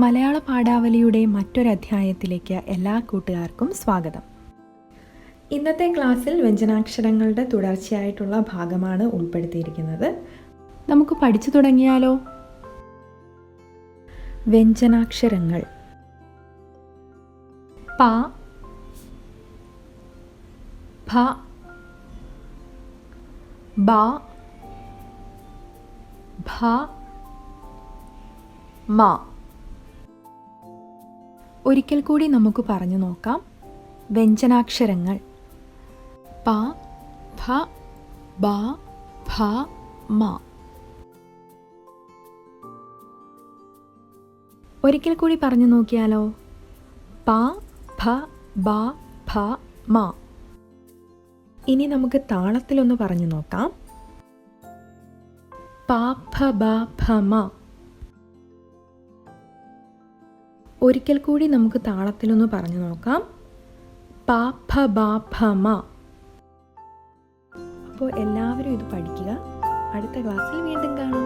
മലയാള പാഠാവലിയുടെ മറ്റൊരധ്യായത്തിലേക്ക് എല്ലാ കൂട്ടുകാർക്കും സ്വാഗതം. ഇന്നത്തെ ക്ലാസ്സിൽ വ്യഞ്ജനാക്ഷരങ്ങളുടെ തുടർച്ചയായിട്ടുള്ള ഭാഗമാണ് ഉൾപ്പെടുത്തിയിരിക്കുന്നത്. നമുക്ക് പഠിച്ചു തുടങ്ങിയാലോ? വ്യഞ്ജനാക്ഷരങ്ങൾ: പ, ഭ, ബ, ഭ, മ. ഒരിക്കൽ കൂടി നമുക്ക് പറഞ്ഞു നോക്കാം. വ്യഞ്ജനാക്ഷരങ്ങൾ: പ, ഭ, ബ, ഭ, മ. ഒരിക്കൽ കൂടി പറഞ്ഞു നോക്കിയാലോ? പ, ഭ, ബ, ഭ, മ. ഇനി നമുക്ക് താളത്തിലൊന്ന് പറഞ്ഞു നോക്കാം. പ, ഭ, ബ, ഭ, മ. ഒരിക്കൽ കൂടി നമുക്ക് താളത്തിലൊന്ന് പറഞ്ഞു നോക്കാം. പ, ഭ, ബ, ഭ, മ. അപ്പോൾ എല്ലാവരും ഇത് പഠിക്കുക. അടുത്ത ക്ലാസ്സിൽ വീണ്ടും കാണാം.